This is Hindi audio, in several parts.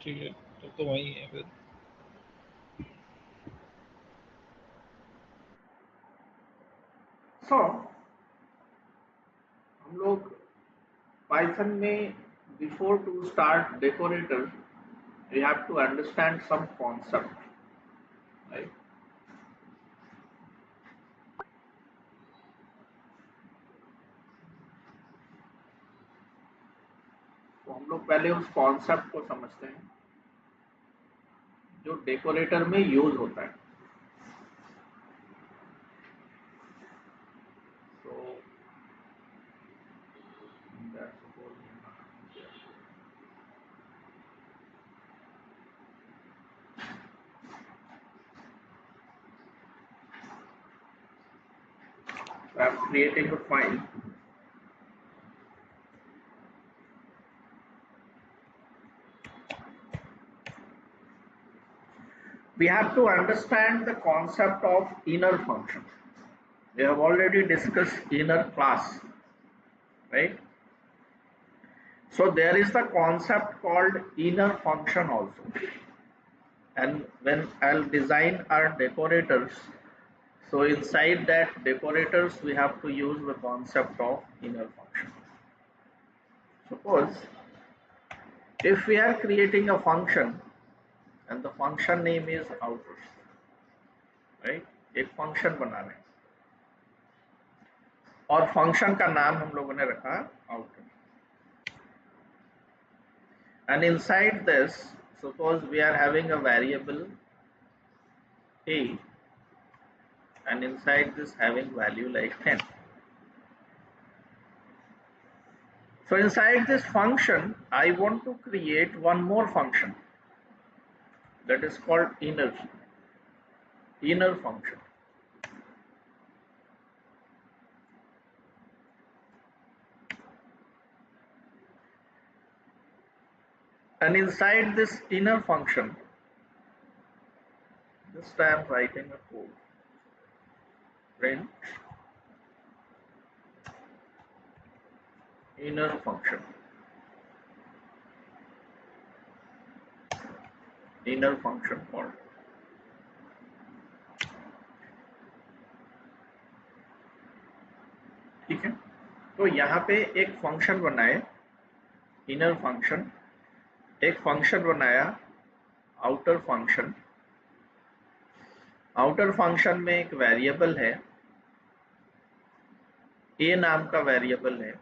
ठीक है, तब तो वही है फिर। सो हम लोग पाइथन में before to start decorator we have to understand some concept, right? तो हम लोग पहले उस कॉन्सेप्ट को समझते हैं जो डेकोरेटर में यूज होता है। तो I am creating a file. We have to understand the concept of inner function. We have already discussed inner class, right? So there is the concept called inner function also. And when I'll design our decorators, so inside that decorators we have to use the concept of inner function. Suppose if we are creating a function and the function name is outer, right? एक फंक्शन बना रहे हैं और फंक्शन का नाम हम लोगों ने रखा outer. And inside this, suppose we are having a variable a, and inside this having value like 10. So inside this function, I want to create one more function that is called inner function. And inside this inner function, this time I am writing a code. Print inner function. Inner function called. ठीक है, तो यहाँ पे एक फंक्शन बनाए इनर फंक्शन, एक फंक्शन बनाया आउटर फंक्शन। आउटर फंक्शन में एक वेरिएबल है, ए नाम का वेरिएबल है,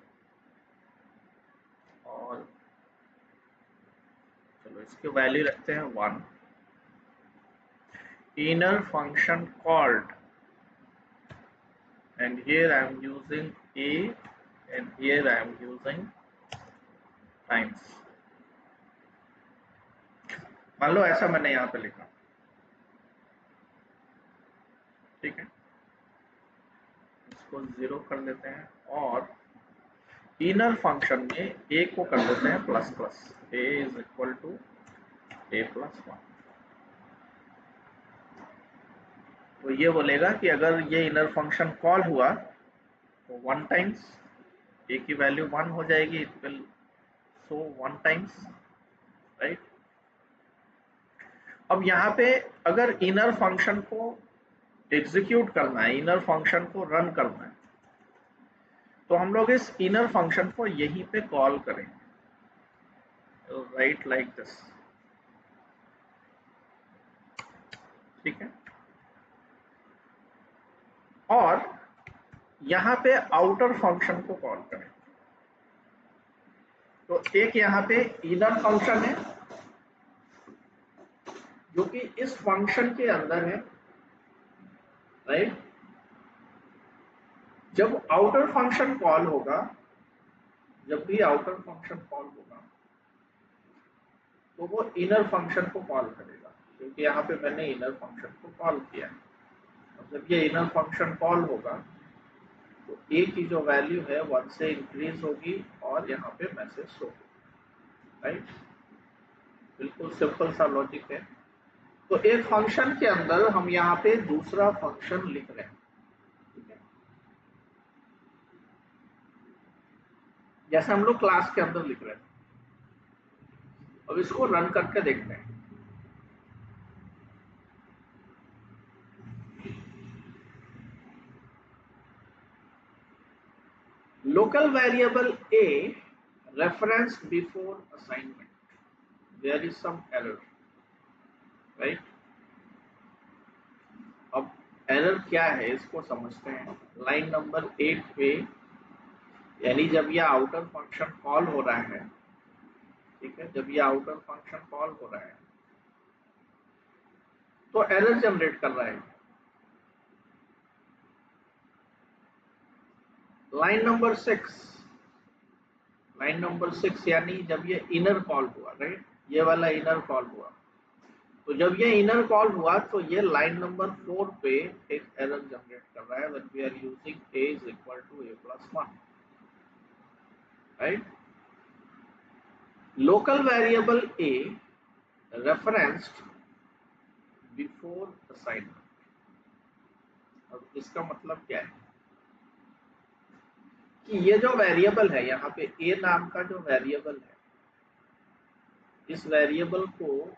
और चलो इसकी वैल्यू रखते हैं 1। inner function called, and here I am using a and here I am using times। मान लो ऐसा मैंने यहाँ पे लिखा, ठीक है, इसको 0 कर देते हैं और इनर फंक्शन में a को कर देते हैं plus plus, a is equal to a plus 1। तो ये बोलेगा कि अगर ये इनर फंक्शन कॉल हुआ तो 1 टाइम्स a की वैल्यू 1 हो जाएगी, it will so 1 times, right. अब यहाँ पे अगर इनर फंक्शन को एग्जीक्यूट करना है, इनर फंक्शन को रन करना है, तो हम लोग इस इनर फंक्शन को यहीं पे कॉल करेंगे, राइट लाइक दिस, ठीक है। और यहाँ पे आउटर फंक्शन को कॉल करें, तो एक यहाँ पे इनर फंक्शन है जो कि इस फंक्शन के अंदर है, राइट। जब आउटर फंक्शन कॉल होगा, जब भी आउटर फंक्शन कॉल होगा तो वो इनर फंक्शन को कॉल करेगा, क्योंकि यहाँ पे मैंने इनर फंक्शन को कॉल किया है। और जब ये इनर फंक्शन कॉल होगा तो ए की जो वैल्यू है 1 से इंक्रीज होगी और यहाँ पे मैसेज शो होगा, राइट। बिल्कुल सिंपल सा लॉजिक है। तो एक फंक्शन के अंदर हम यहाँ पे दूसरा फंक्शन लिख रहे हैं, ठीक है, जैसे हम लोग क्लास के अंदर लिख रहे हैं। अब इसको रन करके देखते हैं। Local variable A referenced before assignment. There is some error, right? अब एरर क्या है इसको समझते हैं। लाइन नंबर 8 पे, यानी जब यह आउटर फंक्शन कॉल हो रहा है, ठीक है, जब यह आउटर फंक्शन कॉल हो रहा है तो एरर जनरेट कर रहा है। लाइन नंबर 6 यानी जब ये इनर कॉल हुआ, राइट, ये वाला इनर कॉल हुआ, तो जब ये इनर कॉल हुआ तो ये लाइन नंबर 4 पे एक एरर जनरेट कर रहा है when we are using a is equal to a plus 1, right. Local variable a referenced before assignment. अब इसका मतलब क्या है कि ये जो वेरिएबल है यहाँ पे a नाम का जो वेरिएबल है, इस वेरिएबल को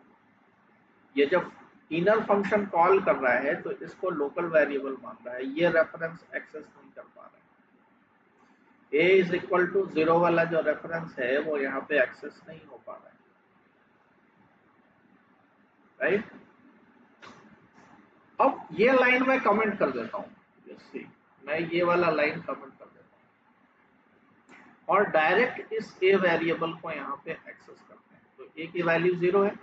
ये जब इनर फंक्शन कॉल कर रहा है तो इसको लोकल वेरिएबल मान रहा है, ये रेफरेंस एक्सेस नहीं कर पा रहा है। a इज इक्वल टू 0 वाला जो रेफरेंस है वो यहाँ पे एक्सेस नहीं हो पा रहा है, राइट। अब ये लाइन मैं कमेंट कर देता हूँ, मैं ये वाला लाइन कमेंट कर देता हूँ और डायरेक्ट इस a वेरिएबल को यहाँ पे एक्सेस करते हैं। तो a की वैल्यू 0 है।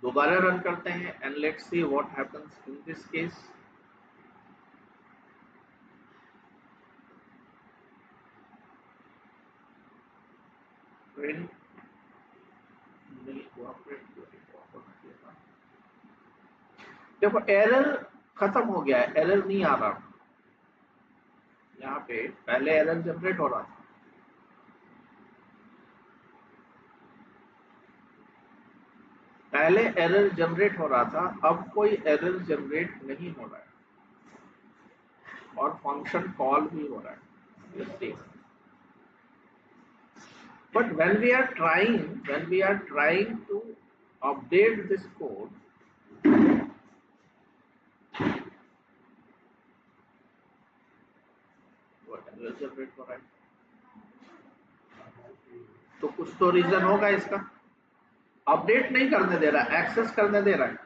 दोबारा रन करते हैं and let's see what happens in this case. देखो एरर खत्म हो गया है, एरर नहीं आ रहा। यहाँ पे पहले एरर जनरेट हो रहा था, अब कोई एरर जनरेट नहीं हो रहा है और फंक्शन कॉल भी हो रहा है। But when we are trying to update this code, generate हो रहा है, तो कुछ तो रीजन होगा इसका। अपडेट नहीं करने दे रहा, एक्सेस करने दे रहा है।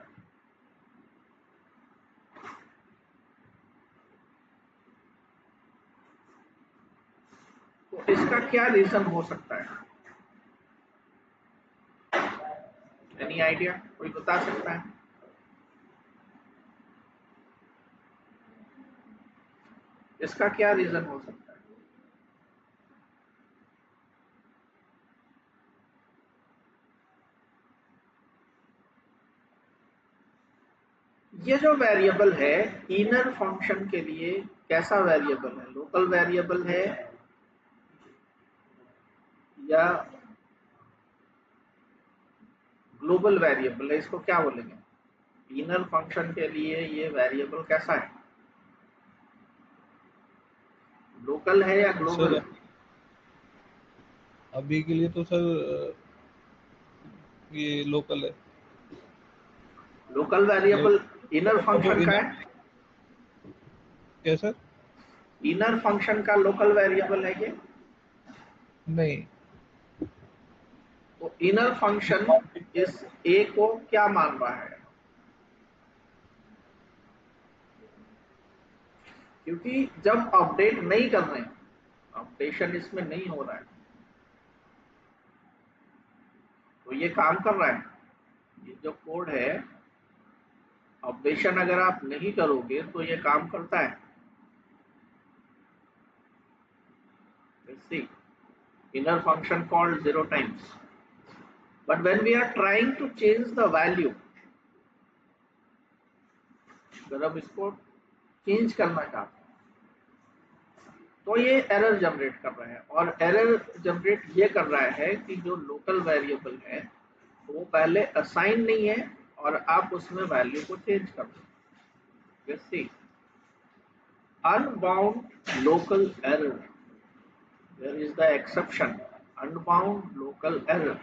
तो इसका क्या रीजन हो सकता है? एनी आइडिया, कोई बता सकता है? इसका क्या रीजन हो सकता है? ये जो वेरिएबल है इनर फंक्शन के लिए कैसा वेरिएबल है? लोकल वेरिएबल है या ग्लोबल वेरिएबल है? इसको क्या बोलेंगे? इनर फंक्शन के लिए ये वेरिएबल कैसा है? लोकल है या ग्लोबल? अभी के लिए तो सर ये लोकल है। लोकल वेरिएबल इनर फंक्शन का है क्या सर? इनर फंक्शन का लोकल वेरिएबल है ये? नहीं। तो इनर फंक्शन इस a को क्या मान रहा है? क्योंकि जब अपडेट नहीं कर रहे, अपडेशन इसमें नहीं हो रहा है, तो ये काम कर रहा है। ये जो कोड है, अपडेशन अगर आप नहीं करोगे तो ये काम करता है। Let's see. Inner function called 0 times. But when we are trying to change the value, अगर हम इसको चेंज करना चाहते हैं तो ये एरर जनरेट कर रहा है, और एरर जनरेट ये कर रहा है कि जो लोकल वेरिएबल है वो पहले असाइन नहीं है और आप उसमें वैल्यू को चेंज कर दो। Let's see. Unbound local error. There is the exception. Unbound local error.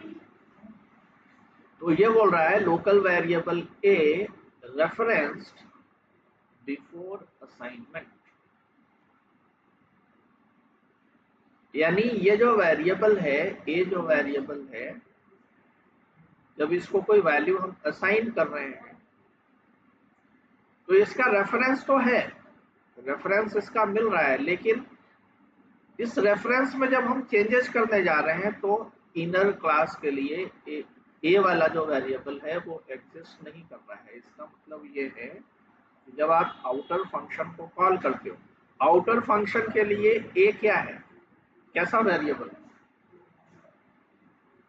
तो ये बोल रहा है लोकल वेरिएबल ए रेफरेंस्ड बिफोर असाइनमेंट, यानी ये जो वेरिएबल है, ए जो वेरिएबल है, जब इसको कोई वैल्यू हम असाइन कर रहे हैं तो इसका रेफरेंस तो है, रेफरेंस इसका मिल रहा है, लेकिन इस रेफरेंस में जब हम चेंजेस करने जा रहे हैं तो इनर क्लास के लिए ए वाला जो वेरिएबल है वो एग्जिस्ट नहीं कर रहा है। इसका मतलब ये है कि जब आप आउटर फंक्शन को कॉल करते हो, आउटर फंक्शन के लिए ए क्या है, कैसा variable,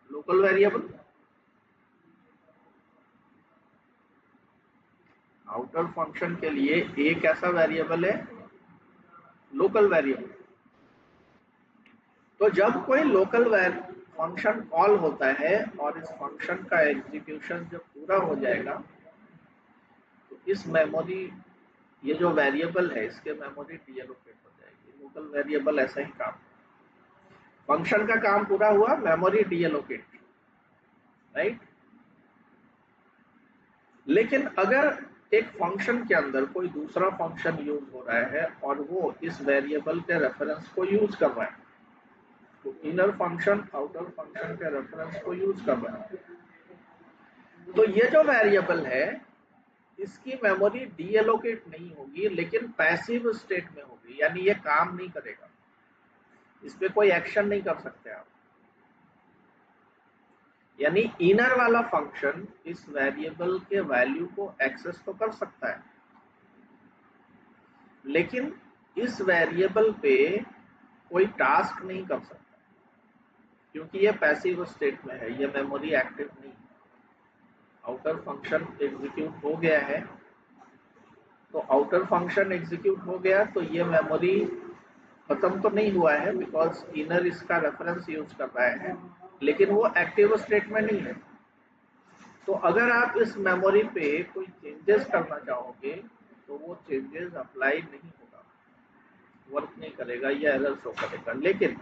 local variable. Outer function के लिए ए कैसा वेरिएबल है, लोकल वेरिएबल। तो जब कोई लोकल फंक्शन कॉल होता है और इस फंक्शन का एग्जीक्यूशन जब पूरा हो जाएगा तो इस मेमोरी, ये जो वेरिएबल है इसके मेमोरी डीएलोकेट हो जाएगी। लोकल वेरिएबल ऐसा ही काम, फंक्शन का काम पूरा हुआ, मेमोरी डीएलोकेट, राइट। लेकिन अगर एक फंक्शन के अंदर कोई दूसरा फंक्शन यूज हो रहा है और वो इस वेरिएबल के रेफरेंस को यूज कर रहा है, तो इनर फंक्शन आउटर फंक्शन के रेफरेंस को यूज कर रहा है, तो ये जो वेरिएबल है इसकी मेमोरी डीएलोकेट नहीं होगी लेकिन पैसिव स्टेट में होगी, यानी ये काम नहीं करेगा, इस पे कोई एक्शन नहीं कर सकते आप। यानी इनर वाला फंक्शन इस वेरिएबल के वैल्यू को एक्सेस तो कर सकता है लेकिन इस वेरिएबल पे कोई टास्क नहीं कर सकता क्योंकि ये पैसिव स्टेट में है, ये मेमोरी एक्टिव नहीं है। आउटर फंक्शन एग्जीक्यूट हो गया है, तो आउटर फंक्शन एग्जीक्यूट हो गया तो ये मेमोरी खत्म तो नहीं हुआ है बिकॉज इनर इसका रेफरेंस यूज कर रहा है, लेकिन वो एक्टिव स्टेट में नहीं है। तो अगर आप इस मेमोरी पे कोई चेंजेस करना चाहोगे तो वो चेंजेस अप्लाई नहीं होगा, वर्क नहीं करेगा, ये एरर शो करेगा। लेकिन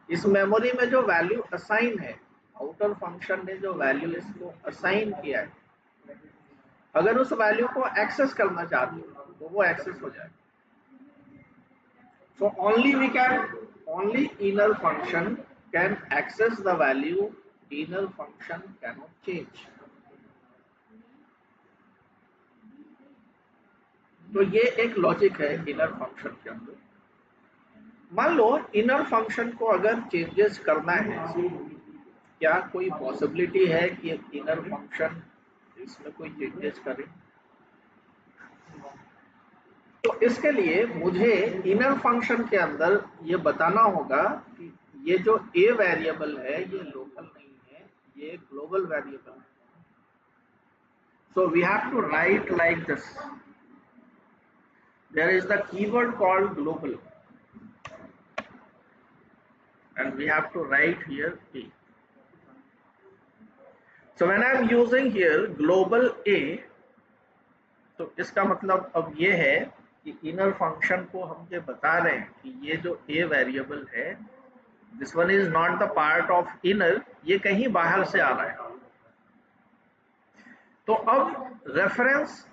इस मेमोरी में जो वैल्यू असाइन है, आउटर फंक्शन ने जो वैल्यू इसको असाइन किया है, अगर उस वैल्यू को एक्सेस करना चाहते हो तो वो एक्सेस हो जाएगा। So only inner function can access the value, inner function cannot change. तो ये एक लॉजिक है इनर फंक्शन के अंदर। मान लो इनर फंक्शन को अगर चेंजेस करना है, क्या कोई पॉसिबिलिटी है कि इनर फंक्शन इसमें कोई चेंजेस करे? तो इसके लिए मुझे इनर फंक्शन के अंदर ये बताना होगा कि ये जो ए वेरिएबल है ये लोकल नहीं है, ये ग्लोबल वेरिएबल है। So we have to write like this, there is the keyword called global and we have to write here A. So when I am using here global A, तो इसका मतलब अब ये है कि इनर फंक्शन को हम ये बता रहे हैं कि ये जो A वेरिएबल है, this one is not the part of inner, ये कहीं बाहर से आ रहा है। तो अब रेफरेंस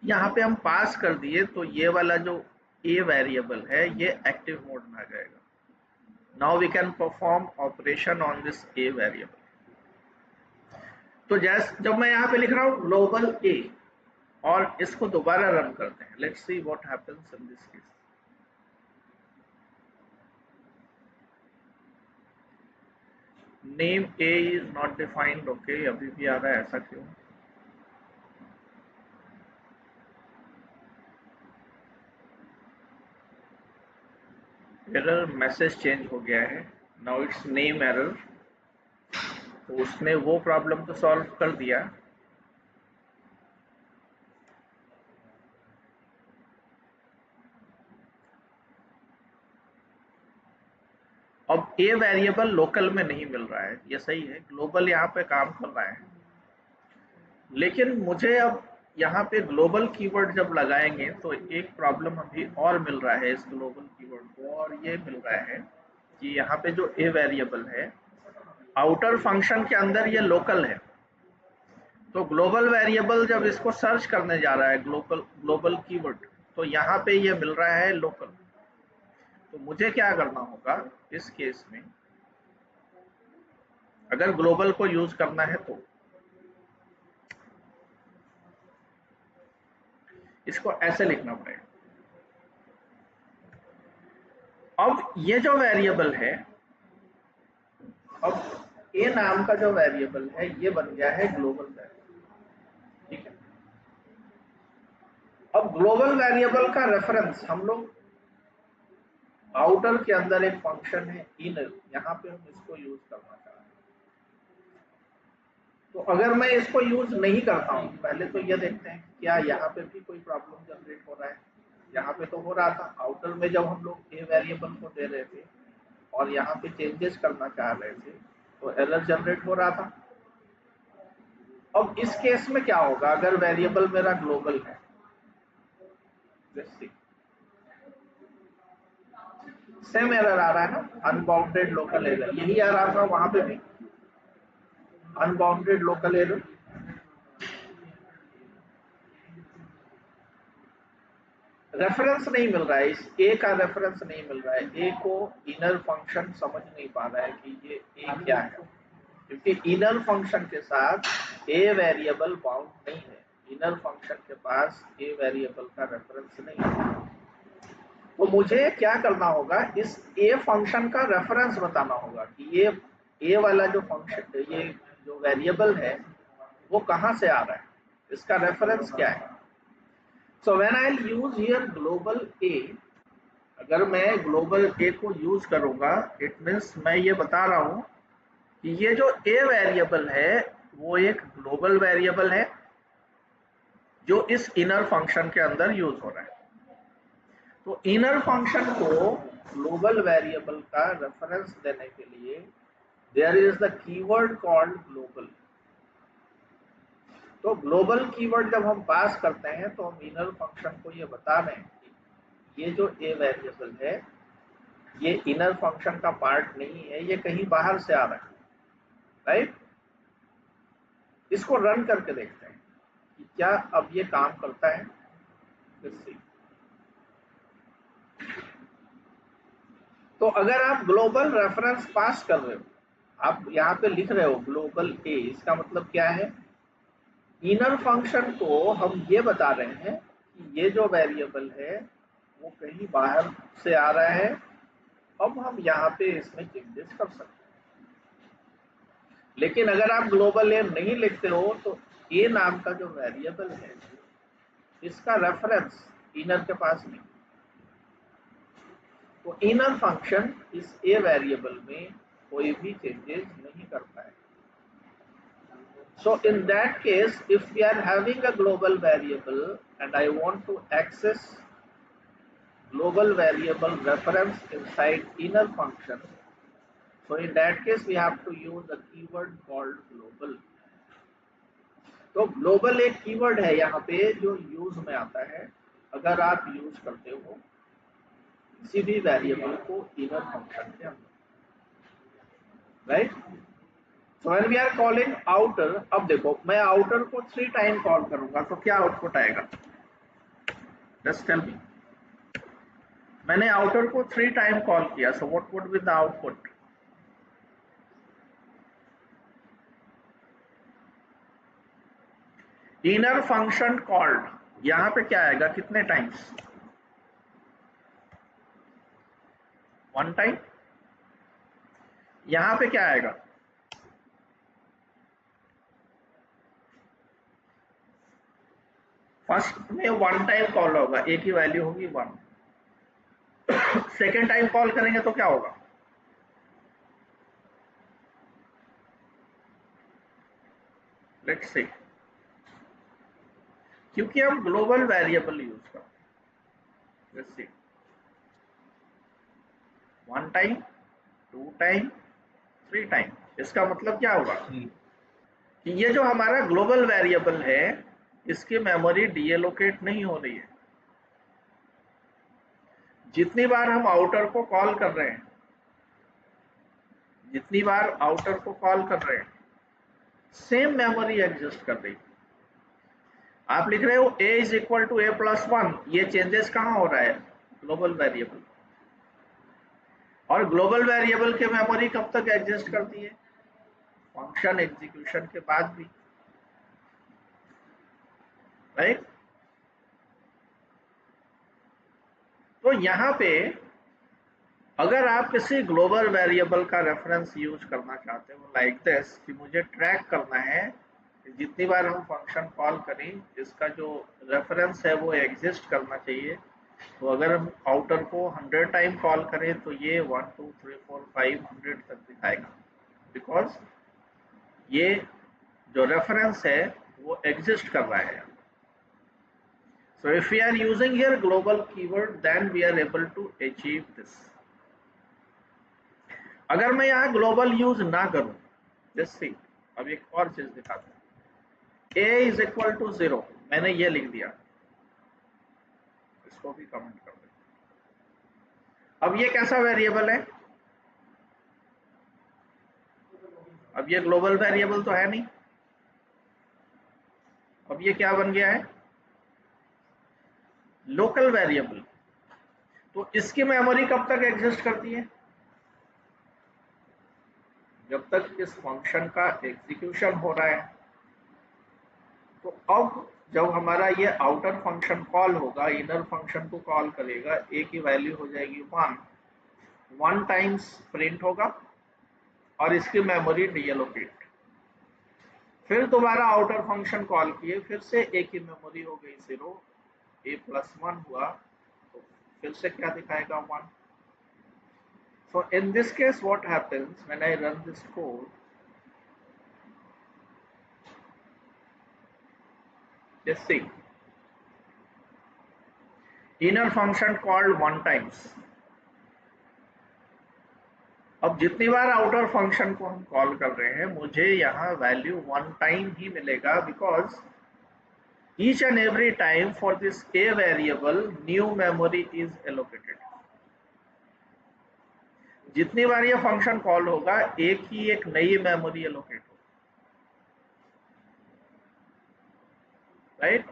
यहाँ पे हम पास कर दिए तो ये वाला जो A वेरिएबल है ये एक्टिव मोड में आ जाएगा। Now we can perform operation on this A variable. तो जैसे जब मैं यहाँ पे लिख रहा हूँ ग्लोबल A और इसको दोबारा रन करते हैं, let's see what happens in this case. Name A is not defined, okay, अभी भी आ रहा है, ऐसा क्यों? एरर मैसेज चेंज हो गया है, नाउ इट्स नेम एरर। तो उसने वो प्रॉब्लम तो सॉल्व कर दिया, अब A वेरिएबल लोकल में नहीं मिल रहा है, ये सही है, ग्लोबल यहाँ पे काम कर रहा है। लेकिन मुझे अब यहाँ पे ग्लोबल कीवर्ड जब लगाएंगे तो एक प्रॉब्लम अभी और मिल रहा है इस ग्लोबल कीवर्ड को, और ये मिल रहा है कि यहाँ पे जो A वेरिएबल है आउटर फंक्शन के अंदर ये लोकल है, तो ग्लोबल वेरिएबल जब इसको सर्च करने जा रहा है ग्लोबल कीवर्ड, तो यहाँ पे ये मिल रहा है लोकल। तो मुझे क्या करना होगा इस केस में, अगर ग्लोबल को यूज करना है तो इसको ऐसे लिखना पड़ेगा। अब ये जो वेरिएबल है, अब ए नाम का जो वेरिएबल है ये बन गया है ग्लोबल वेरिएबल, ठीक है। अब ग्लोबल वेरिएबल का रेफरेंस हम लोग आउटर के अंदर एक फंक्शन है इनर, यहाँ पे हम इसको यूज करना चाह रहे हैं। तो अगर मैं इसको यूज नहीं करता हूँ, पहले तो ये देखते हैं क्या यहाँ पे भी कोई प्रॉब्लम जनरेट हो रहा है। यहाँ पे तो हो रहा था, आउटर में जब हम लोग ए वेरिएबल को दे रहे थे और यहाँ पे चेंजेस करना चाह रहे थे तो एरर जनरेट हो रहा था। अब इस केस में क्या होगा अगर वेरिएबल मेरा ग्लोबल है, सेम एरर आ रहा है ना, अनबाउंडेड लोकल एरर, यही आ रहा था वहां पे भी, अनबाउंडेड लोकल एरर। रेफरेंस नहीं मिल रहा है, इस ए का रेफरेंस नहीं मिल रहा है, ए को इनर फंक्शन समझ नहीं पा रहा है कि ये ए क्या है, क्योंकि इनर फंक्शन के साथ ए वेरिएबल बाउंड नहीं है, इनर फंक्शन के पास ए वेरिएबल का रेफरेंस नहीं है। तो मुझे क्या करना होगा, इस ए फंक्शन का रेफरेंस बताना होगा कि ये ए वाला जो फंक्शन, ये जो वेरिएबल है वो कहां से आ रहा है, इसका रेफरेंस क्या है। So when I use here global A, अगर मैं ग्लोबल ए को यूज करूंगा, इट मीन्स मैं ये बता रहा हूं कि ये जो ए वेरिएबल है वो एक ग्लोबल वेरिएबल है जो इस इनर फंक्शन के अंदर यूज हो रहा है। तो इनर फंक्शन को ग्लोबल वेरिएबल का रेफरेंस देने के लिए there is the keyword called global. तो ग्लोबल कीवर्ड जब हम पास करते हैं तो हम इनर फंक्शन को ये बता रहे हैं कि ये जो ए वेरिएबल है ये इनर फंक्शन का पार्ट नहीं है, ये कहीं बाहर से आ रहा है, राइट। इसको रन करके देखते हैं कि क्या अब ये काम करता है। तो अगर आप ग्लोबल रेफरेंस पास कर रहे हो, आप यहाँ पे लिख रहे हो ग्लोबल ए, इसका मतलब क्या है, इनर फंक्शन को हम ये बता रहे हैं कि ये जो वेरिएबल है वो कहीं बाहर से आ रहा है, अब हम यहाँ पे इसमें चेंजेस कर सकते हैं। लेकिन अगर आप ग्लोबल ए नहीं लिखते हो तो ए नाम का जो वेरिएबल है इसका रेफरेंस इनर के पास नहीं, तो इनर फंक्शन इस ए वेरिएबल में कोई भी चेंजेस नहीं करता है। So in that case, if we are having a global variable and I want to access global variable reference inside inner function, so in that case we have to use a keyword called global. तो global एक कीवर्ड है यहाँ पे जो यूज में आता है अगर आप यूज करते हो किसी भी वेरिएबल को इनर फंक्शन के अंदर, right. So when we are calling outer, अब देखो मैं outer को 3 टाइम कॉल करूंगा तो क्या आउटपुट आएगा, जस्ट टेल मी। मैंने outer को 3 टाइम कॉल किया, so what would be the output? Inner function called, यहां पे क्या आएगा, कितने टाइम्स, 1 टाइम। यहां पे क्या आएगा, फर्स्ट में 1 टाइम कॉल होगा, ए की वैल्यू होगी 1। सेकेंड टाइम कॉल करेंगे तो क्या होगा, लेट्स सी, क्योंकि हम ग्लोबल वेरिएबल यूज करते हैं, let's see 1 time, 2 time, 3 time. इसका मतलब क्या होगा कि ये जो हमारा ग्लोबल वेरिएबल है इसकी मेमोरी डीएलोकेट नहीं हो रही है। जितनी बार हम आउटर को कॉल कर रहे हैं, जितनी बार आउटर को कॉल कर रहे हैं सेम मेमोरी एग्जिस्ट कर रही है। आप लिख रहे हो a is equal to a+1, ये चेंजेस कहाँ हो रहा है? Global variable. और ग्लोबल वेरिएबल के मेमोरी कब तक एग्जिस्ट करती है? फंक्शन एग्जीक्यूशन के बाद भी, राइट। तो यहाँ पे अगर आप किसी ग्लोबल वेरिएबल का रेफरेंस यूज करना चाहते हो लाइक दिस, कि मुझे ट्रैक करना है जितनी बार हम फंक्शन कॉल करें इसका जो रेफरेंस है वो एग्जिस्ट करना चाहिए, तो अगर हम आउटर को 100 टाइम कॉल करें तो ये 1 2 3 4 5 100 तक दिखाएगा, बिकॉज ये जो रेफरेंस है वो एग्जिस्ट कर रहा है। So if we are using here global keyword then we are able to achieve this. अगर मैं यहाँ ग्लोबल यूज ना करूं, जैसे अब एक और चीज दिखाता हूँ, a इज इक्वल टू 0, मैंने ये लिख दिया, इसको भी कमेंट कर दें। अब ये कैसा वेरिएबल है? अब ये ग्लोबल वेरिएबल तो है नहीं, अब ये क्या बन गया है? Local variable. तो इसकी मेमोरी कब तक एग्जिस्ट करती है? जब तक इस फंक्शन का एग्जीक्यूशन हो रहा है। तो अब जब हमारा ये आउटर फंक्शन कॉल होगा, इनर फंक्शन को कॉल करेगा, a की वैल्यू हो जाएगी 1 टाइम्स प्रिंट होगा और इसकी मेमोरी डीएलोकेट। फिर दोबारा आउटर फंक्शन कॉल किए, फिर से a की मेमोरी हो गई 0, a+1 हुआ, तो फिर से क्या दिखाएगा? 1। So in this case what happens when I run this code, just see, inner function called 1 times। अब जितनी बार आउटर फंक्शन को हम कॉल कर रहे हैं मुझे यहाँ वैल्यू 1 टाइम ही मिलेगा, because each and every time for this a variable new memory is allocated। जितनी बार ये फंक्शन कॉल होगा एक ही एक नई मेमोरी एलोकेट होगी, राइट।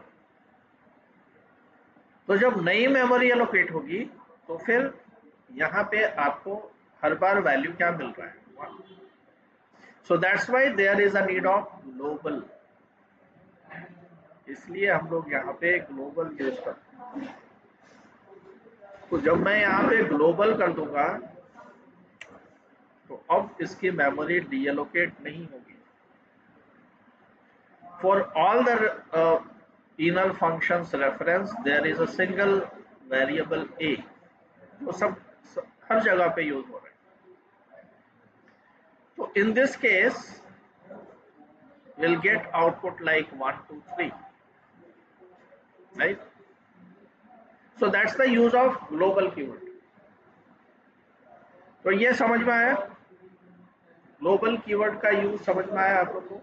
तो जब नई मेमोरी एलोकेट होगी तो फिर यहाँ पे आपको हर बार वैल्यू क्या मिल रहा है? 1। So that's why there is a need of global, इसलिए हम लोग यहाँ पे ग्लोबल यूज करते हैं। तो जब मैं यहाँ पे ग्लोबल कर दूंगा तो अब इसकी मेमोरी डीएलोकेट नहीं होगी। For all the inner functions reference there is a single variable a, तो सब हर जगह पे यूज हो रहा है। तो in this case will get output like 1 2 3, right. So that's the use of global keyword. तो ये समझ में आया? ग्लोबल कीवर्ड का यूज समझ में आया आप लोग को?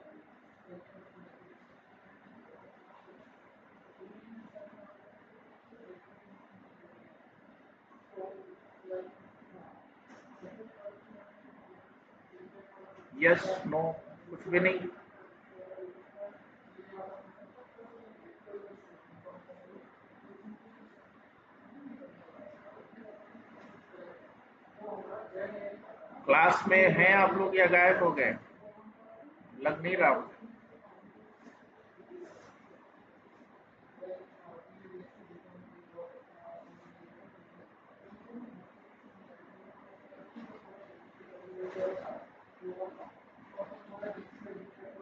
यस नो कुछ भी नहीं? क्लास में हैं आप लोग या गायब हो गए? लग नहीं रहा मुझे।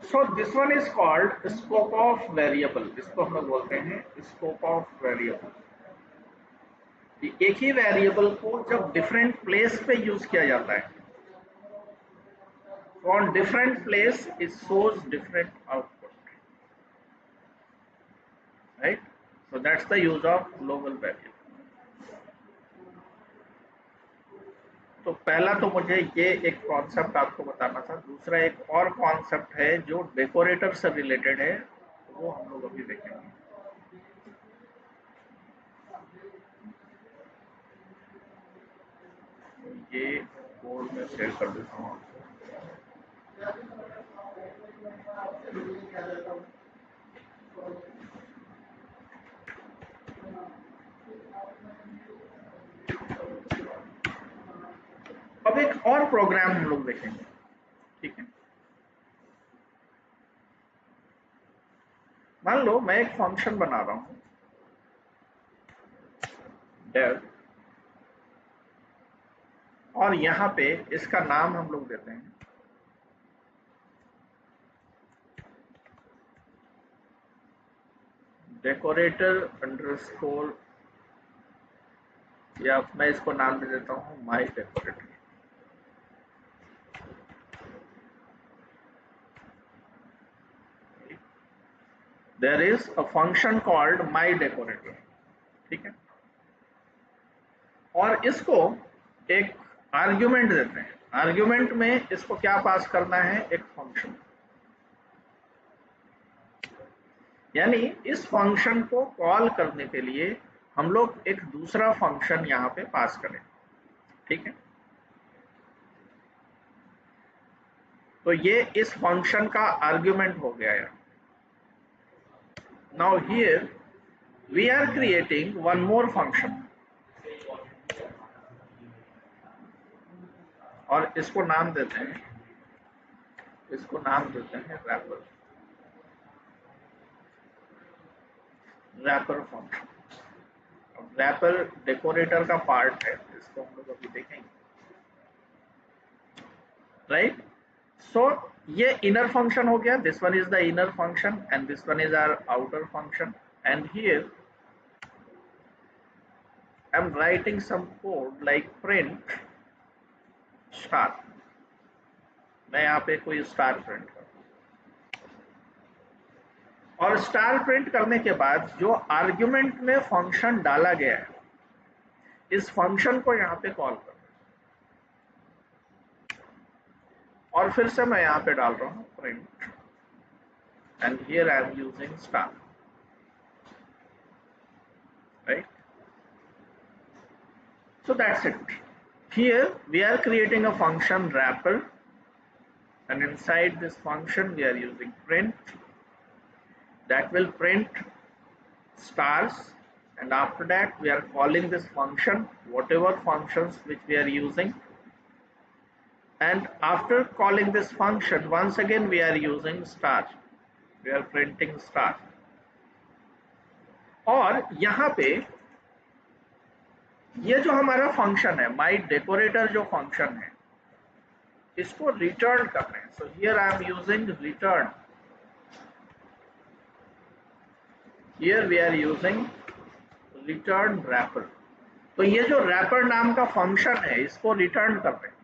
So this one is called scope of variable, इसको हम लोग बोलते हैं स्कोप ऑफ वेरिएबल। एक ही वेरिएबल को जब डिफरेंट प्लेस पे यूज किया जाता है, on different place it shows different output, right? So that's the use of global variable। तो पहला तो मुझे ये एक कॉन्सेप्ट आपको बताना था, दूसरा एक और कॉन्सेप्ट है जो डेकोरेटर से रिलेटेड है, वो हम लोग अभी देखेंगे। ये बोर्ड में शेयर कर देता हूँ आपको। अब एक और प्रोग्राम हम लोग देखेंगे, ठीक है। मान लो मैं एक फंक्शन बना रहा हूं डेव, और यहां पे इसका नाम हम लोग देते हैं डेकोरेटर अंडरस्कोर, या मैं इसको नाम दे देता हूं माई decorator. There is a function called myDecorator, ठीक है। और इसको एक आर्ग्यूमेंट देते हैं, आर्ग्यूमेंट में इसको क्या पास करना है, एक फंक्शन। यानी इस फंक्शन को कॉल करने के लिए हम लोग एक दूसरा फंक्शन यहां पे पास करें, ठीक है। तो ये इस फंक्शन का आर्ग्यूमेंट हो गया है। Now here we are creating one more function, और इसको नाम देते हैं, इसको नाम देते हैं रैपर, रैपर फंक्शन। अब रैपर डेकोरेटर का पार्ट है, इसको हम लोग अभी देखेंगे, राइट। सो ये इनर फंक्शन हो गया, this one is the inner function and this one is our outer function, and here I am writing some code like print star. मैं यहाँ पे कोई स्टार प्रिंट कर, और स्टार प्रिंट करने के बाद जो आर्ग्यूमेंट में फंक्शन डाला गया है, इस फंक्शन को यहाँ पे कॉल कर, और फिर से मैं यहाँ पे डाल रहा हूँ print, and here I am using star, right. So that's it. Here we are creating a function wrapper, and inside this function we are using print that will print stars, and after that we are calling this function, whatever functions which we are using, and after calling this function once again we are using star, we are printing star। और यहाँ पे ये जो हमारा फंक्शन है माई डेकोरेटर, जो फंक्शन है, इसको रिटर्न करना है। So here I am using return, here we are using return wrapper. तो ये जो रैपर नाम का फंक्शन है, इसको रिटर्न कर रहे हैं।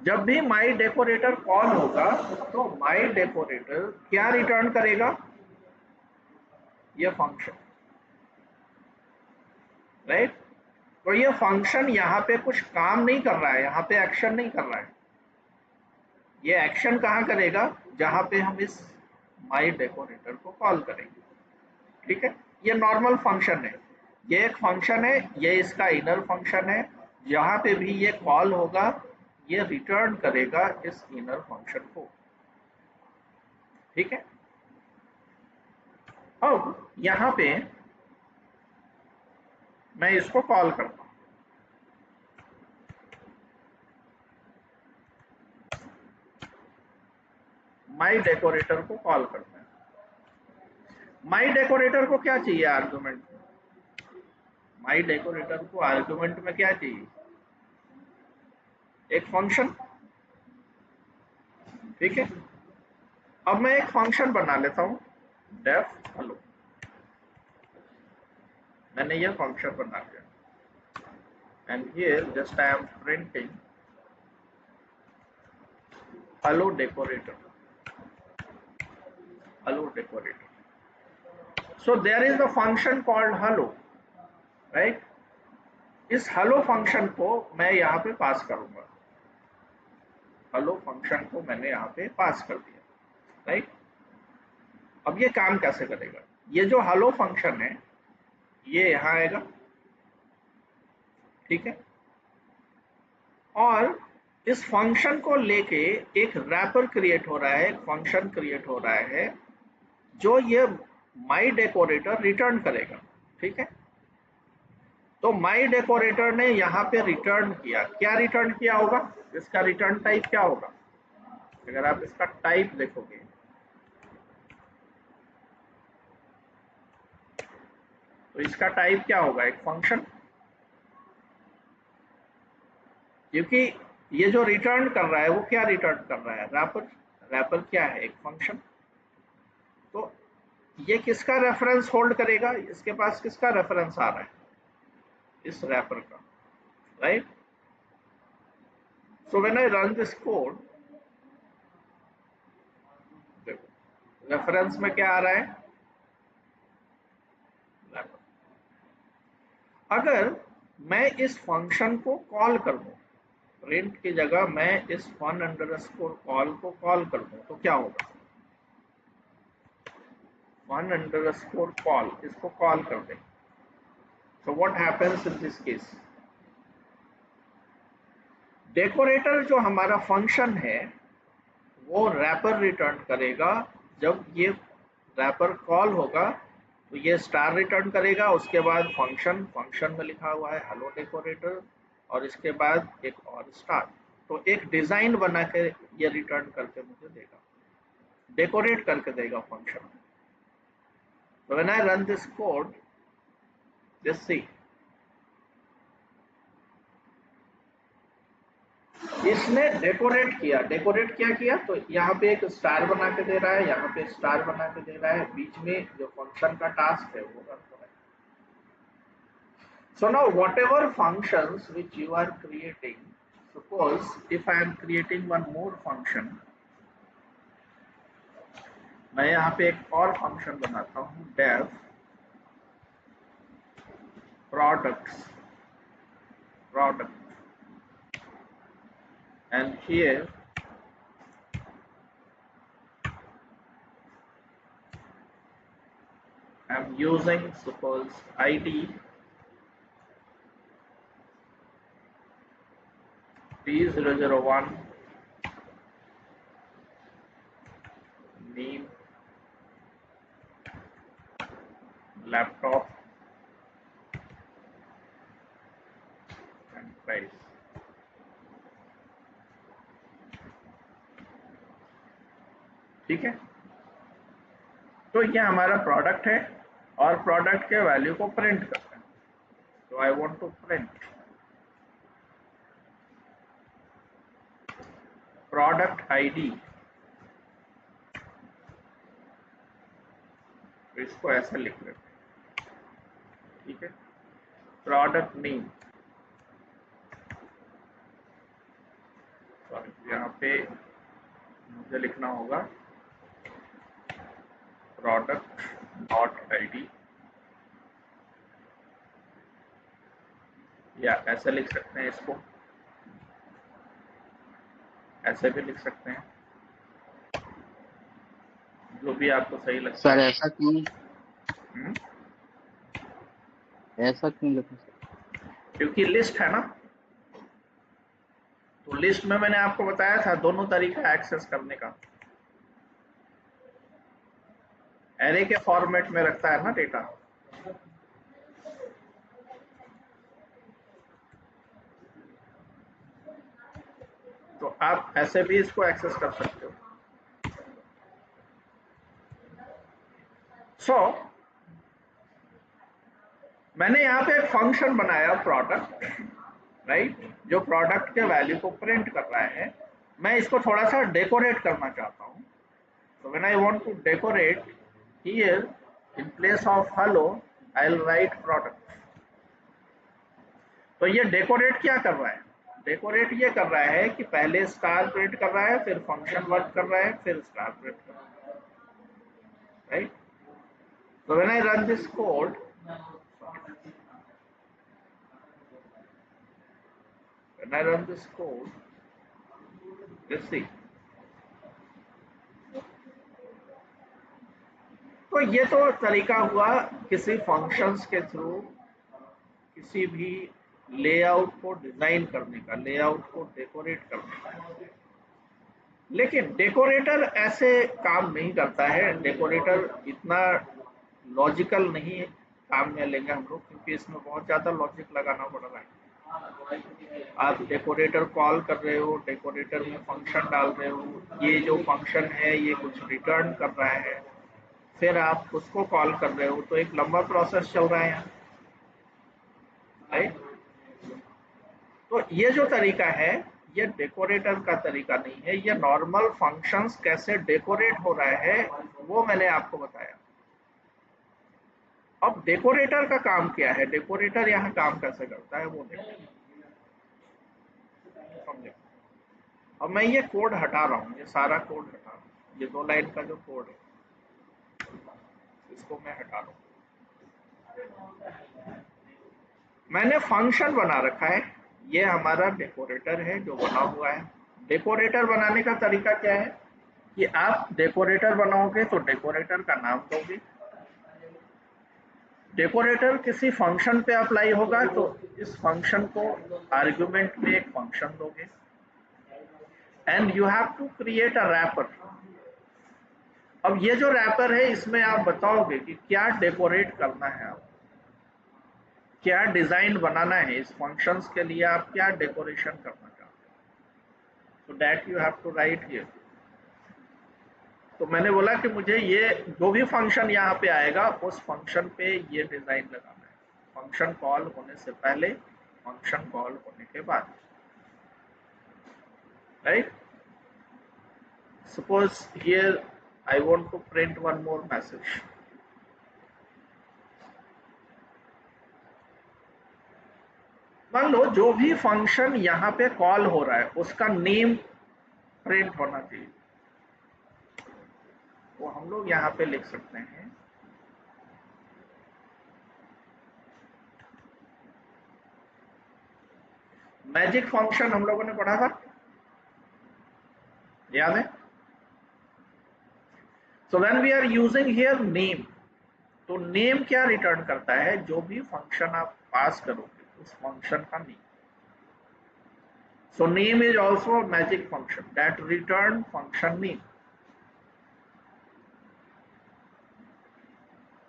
जब भी माई डेकोरेटर कॉल होगा तो माई डेकोरेटर क्या रिटर्न करेगा, ये फंक्शन, राइट। तो ये फंक्शन यहाँ पे कुछ काम नहीं कर रहा है, यहाँ पे एक्शन नहीं कर रहा है। ये एक्शन कहाँ करेगा, जहाँ पे हम इस माई डेकोरेटर को कॉल करेंगे, ठीक है। ये नॉर्मल फंक्शन है, ये एक फंक्शन है, ये इसका इनर फंक्शन है। जहाँ पे भी ये कॉल होगा ये रिटर्न करेगा इस इनर फंक्शन को, ठीक है। अब यहाँ पे मैं इसको कॉल करता हूं, माई डेकोरेटर को कॉल करते हैं। माई डेकोरेटर को क्या चाहिए आर्गुमेंट में, माई डेकोरेटर को आर्गुमेंट में क्या चाहिए, एक फंक्शन, ठीक है। अब मैं एक फंक्शन बना लेता हूं डेफ हेलो, मैंने ये फंक्शन बना लिया, and here just I am printing hello decorator, hello decorator. So there is a function called hello, right? इस hello फंक्शन को मैं यहाँ पे पास करूंगा, hello फंक्शन को मैंने यहाँ पे पास कर दिया, राइट। अब ये काम कैसे करेगा, ये जो hello फंक्शन है ये यहाँ आएगा, ठीक है। और इस फंक्शन को लेके एक रैपर क्रिएट हो रहा है, एक फंक्शन क्रिएट हो रहा है जो ये माई डेकोरेटर रिटर्न करेगा। ठीक है, तो माई डेकोरेटर ने यहाँ पे रिटर्न किया, क्या रिटर्न किया होगा, इसका रिटर्न टाइप क्या होगा? अगर आप इसका टाइप देखोगे तो इसका टाइप क्या होगा? एक फंक्शन, क्योंकि ये जो रिटर्न कर रहा है वो क्या रिटर्न कर रहा है? रैपर। रैपर क्या है? एक फंक्शन। तो ये किसका रेफरेंस होल्ड करेगा? इसके पास किसका रेफरेंस आ रहा है? इस रैपर का, right? So when I run this code, देखो रेफरेंस में क्या आ रहा है? रैपर। अगर मैं इस फंक्शन को कॉल कर दूं, प्रिंट की जगह मैं इस फन अंडरस्कोर कॉल को कॉल कर दूं, तो क्या होगा? फन अंडरस्कोर कॉल, इसको कॉल कर दें, so what happens in this case? Decorator जो हमारा फंक्शन है वो रैपर रिटर्न करेगा। जब ये रैपर कॉल होगा तो ये स्टार रिटर्न करेगा, उसके बाद फंक्शन, फंक्शन में लिखा हुआ है हेलो डेकोरेटर, और इसके बाद एक और स्टार। तो एक डिजाइन बना के ये रिटर्न करके मुझे देगा, डेकोरेट करके देगा function. So when I run this code, just see, इसने डेकोरेट किया। डेकोरेट क्या किया? तो यहाँ पे एक स्टार बना के दे रहा है, यहाँ पे स्टार बना के दे रहा है, बीच में जो फंक्शन का टास्क है वो रन हो रहा है। So now whatever functions which you are creating, suppose if I am creating one more function, मैं यहाँ पे एक और फंक्शन बनाता हूँ, dev products product, and here I'm using suppose ID P001, name laptop and price। ठीक है, तो ये हमारा प्रोडक्ट है और प्रोडक्ट के वैल्यू को प्रिंट करते हैं। तो I want to print product ID, तो इसको ऐसे लिख लेते हैं। ठीक है, प्रोडक्ट नेम, सॉरी यहाँ पे मुझे लिखना होगा प्रोडक्ट डॉट आईडी, या ऐसे लिख सकते हैं, इसको ऐसे भी लिख सकते हैं, जो भी आपको सही लगता सर है। ऐसा क्यों लिखा सर? क्योंकि लिस्ट है ना, तो लिस्ट में मैंने आपको बताया था दोनों तरीका एक्सेस करने का। एरे के फॉर्मेट में रखता है ना डेटा, तो आप ऐसे भी इसको एक्सेस कर सकते हो। सो मैंने यहाँ पे एक फंक्शन बनाया प्रोडक्ट, राइट, जो प्रोडक्ट के वैल्यू को प्रिंट कर रहा है। मैं इसको थोड़ा सा डेकोरेट करना चाहता हूँ। So when I want to decorate, here in place of hello I'll write product। तो ये डेकोरेट क्या कर रहा है? डेकोरेट ये कर रहा है कि पहले स्टार प्रिंट कर रहा है, फिर फंक्शन वर्क कर रहा है, फिर स्टार प्रिंट कर रहा है, right? So when I run this code, let's see, तो ये तो तरीका हुआ किसी फंक्शंस के थ्रू किसी भी लेआउट को डिजाइन करने का, लेआउट को डेकोरेट करने का। लेकिन डेकोरेटर ऐसे काम नहीं करता है, डेकोरेटर इतना लॉजिकल नहीं काम में लेंगे हम लोग, क्योंकि इसमें बहुत ज्यादा लॉजिक लगाना पड़ रहा है। आप डेकोरेटर कॉल कर रहे हो, डेकोरेटर में फंक्शन डाल रहे हो, ये जो फंक्शन है ये कुछ रिटर्न कर रहा है, फिर आप उसको कॉल कर रहे हो, तो एक लंबा प्रोसेस चल रहा है यहाँ, राइट। तो ये जो तरीका है ये डेकोरेटर का तरीका नहीं है, ये नॉर्मल फंक्शंस कैसे डेकोरेट हो रहा है वो मैंने आपको बताया। अब डेकोरेटर का काम क्या है, डेकोरेटर यहाँ काम कैसे करता है वो देखो, समझे। अब मैं ये कोड हटा रहा हूँ, ये सारा कोड हटा रहा हूँ, ये 2 लाइन का जो कोड है इसको मैं हटा रहा हूँ। मैंने फंक्शन बना रखा है, ये हमारा डेकोरेटर है जो बना हुआ है। डेकोरेटर बनाने का तरीका क्या है कि आप डेकोरेटर बनाओगे तो डेकोरेटर का नाम दोगे, डेकोरेटर किसी फंक्शन पे अप्लाई होगा तो इस फंक्शन को आर्गुमेंट में एक फंक्शन दोगे, and you have to create a wrapper. अब ये जो रैपर है इसमें आप बताओगे कि क्या डेकोरेट करना है, आप क्या डिजाइन बनाना है, इस फंक्शंस के लिए आप क्या डेकोरेशन करना चाहते हैं, so that you have to write here. तो मैंने बोला कि मुझे ये जो भी फंक्शन यहाँ पे आएगा उस फंक्शन पे ये डिजाइन लगाना है, फंक्शन कॉल होने से पहले, फंक्शन कॉल होने के बाद, right. Suppose here I want to print one more message. मान लो जो भी फंक्शन यहाँ पे कॉल हो रहा है उसका नेम प्रिंट होना चाहिए, वो हम लोग यहाँ पे लिख सकते हैं मैजिक फंक्शन, हम लोगों ने पढ़ा था, याद है। So when we are using here name, तो नेम क्या रिटर्न करता है, जो भी फंक्शन आप पास करोगे उस फंक्शन का name. So name is also a magic function that return function name.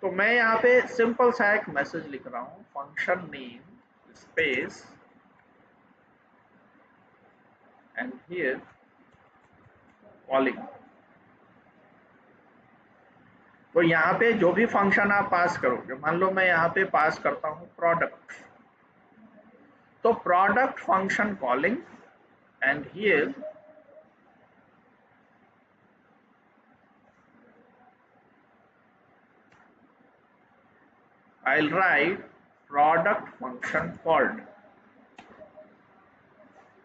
तो मैं यहाँ पे सिंपल सा एक मैसेज लिख रहा हूँ, function name space and here calling. तो यहाँ पे जो भी फंक्शन आप पास करोगे, मान लो मैं यहाँ पे पास करता हूँ प्रोडक्ट, तो product function calling and here I'll write product function called।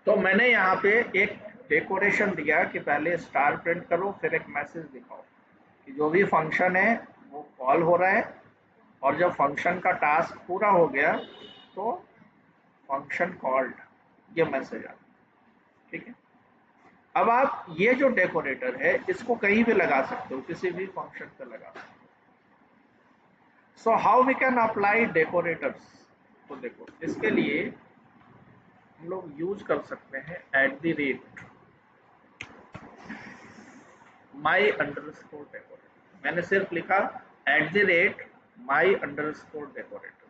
तो मैंने यहाँ पे एक डेकोरेशन दिया कि पहले स्टार प्रिंट करो फिर एक मैसेज दिखाओ कि जो भी फंक्शन है वो कॉल हो रहा है, और जब फंक्शन का टास्क पूरा हो गया तो फंक्शन कॉल्ड, ये मैसेज आता, ठीक है। अब आप ये जो डेकोरेटर है इसको कहीं भी लगा सकते हो, किसी भी फंक्शन पे लगा सकते हो। So how we can apply decorators, तो देखो इसके लिए हम लोग यूज कर सकते हैं @ माई अंडरस्कोर डेकोरेटर। मैंने सिर्फ लिखा @ my underscore decorator.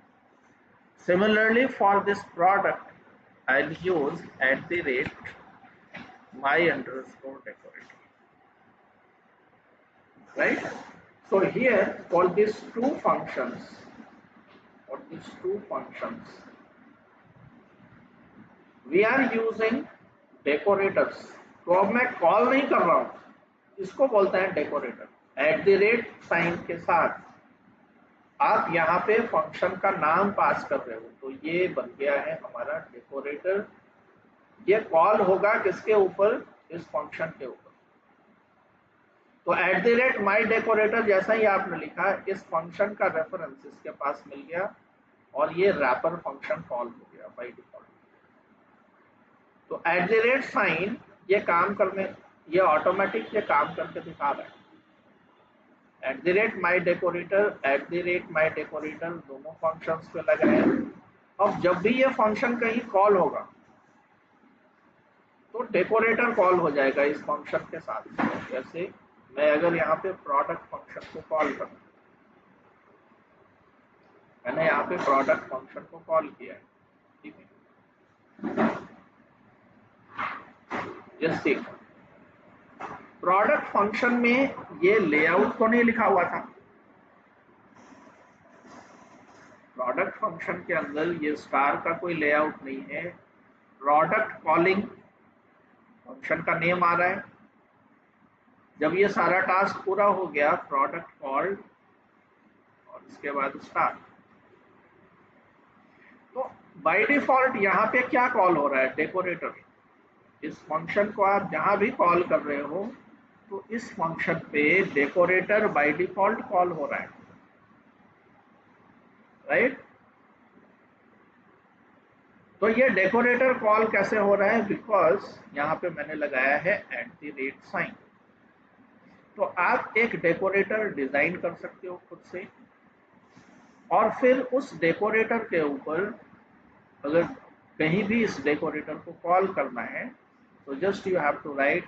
Similarly for this product I will use @ my underscore decorator, right. So here for these two functions, we are using decorators। तो अब मैं कॉल नहीं कर रहा हूँ, इसको बोलते हैं डेकोरेटर। @ साइन के साथ आप यहाँ पे फंक्शन का नाम पास कर रहे हो, तो ये बन गया है हमारा डेकोरेटर। ये कॉल होगा किसके ऊपर, इस फंक्शन के ऊपर। तो @ माई डेकोरेटर जैसा ही आपने लिखा, इस फंक्शन का रेफरेंस इसके पास मिल गया और ये रैपर फंक्शन कॉल हो गया बाय डिफॉल्ट। तो @ साइन ये काम करने, ये ऑटोमेटिक ये काम करके दिखा रहा है। @ माई डेकोरेटर दोनों फंक्शंस पे लगा है, अब जब भी ये फंक्शन कहीं कॉल होगा तो डेकोरेटर कॉल हो जाएगा इस फंक्शन के साथ। जैसे मैं अगर यहाँ पे प्रोडक्ट फंक्शन को कॉल करूँ, मैंने यहाँ पे प्रोडक्ट फंक्शन को कॉल किया है, ठीक है। जस्ट सी प्रोडक्ट फंक्शन में ये लेआउट तो नहीं लिखा हुआ था। प्रोडक्ट फंक्शन के अंदर ये स्टार का कोई लेआउट नहीं है। प्रोडक्ट कॉलिंग फंक्शन का नेम आ रहा है। जब ये सारा टास्क पूरा हो गया, प्रोडक्ट कॉल्ड और इसके बाद स्टार, तो बाय डिफॉल्ट यहाँ पे क्या कॉल हो रहा है? डेकोरेटर। इस फंक्शन को आप जहां भी कॉल कर रहे हो तो इस फंक्शन पे डेकोरेटर बाय डिफॉल्ट कॉल हो रहा है, राइट। तो ये डेकोरेटर कॉल कैसे हो रहा है? बिकॉज यहाँ पे मैंने लगाया है @साइन। तो आप एक डेकोरेटर डिजाइन कर सकते हो खुद से, और फिर उस डेकोरेटर के ऊपर अगर कहीं भी इस डेकोरेटर को कॉल करना है तो just you have to write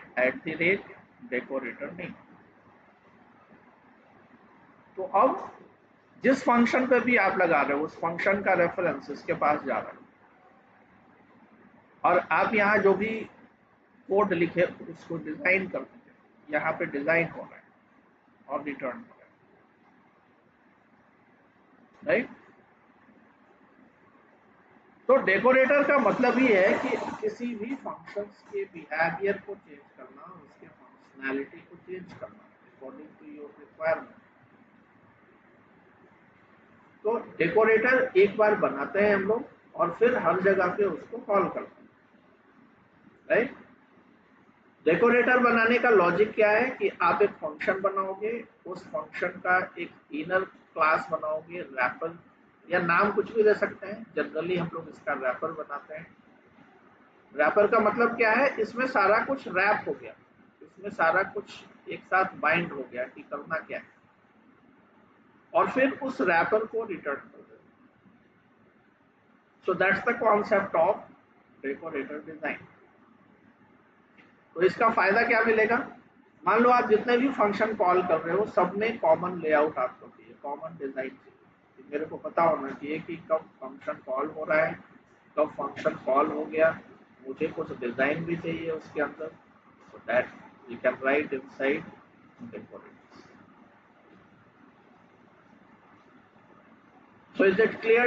@decorator name. तो अब जिस फंक्शन पे भी आप लगा रहे हो उस फंक्शन का रेफरेंस इसके पास जा रहा है, और आप यहाँ जो भी कोड लिखे उसको डिजाइन कर दीजिए। यहाँ पे डिजाइन हो रहा है और रिटर्न हो रहा है, राइट। तो डेकोरेटर का मतलब ही है कि किसी भी फंक्शंस के बिहेवियर को चेंज करना, उसके फंक्शनैलिटी को चेंज करना अकॉर्डिंग टू योर रिक्वायरमेंट। तो डेकोरेटर एक बार बनाते हैं हम लोग और फिर हर जगह पे उसको कॉल करते हैं, राइट। डेकोरेटर बनाने का लॉजिक क्या है कि आप एक फंक्शन बनाओगे, उस फंक्शन का एक इनर क्लास बनाओगे, रैपर या नाम कुछ भी दे सकते हैं। जनरली हम लोग इसका रैपर बनाते हैं। रैपर का मतलब क्या है? इसमें सारा कुछ रैप हो गया, इसमें सारा कुछ एक साथ बाइंड हो गया कि करना क्या है, और फिर उस रैपर को रिटर्न कर दो। So that's the concept of decorator design. तो इसका फायदा क्या मिलेगा? मान लो आप जितने भी फंक्शन कॉल कर रहे हो सब में कॉमन लेआउट आपको चाहिए, कॉमन डिजाइन चाहिए। मेरे को पता होना चाहिए कि कब फंक्शन कॉल हो रहा है, कब फंक्शन कॉल हो गया, मुझे कुछ डिजाइन भी चाहिए उसके अंदर, so that we can write inside decorator. So is it clear?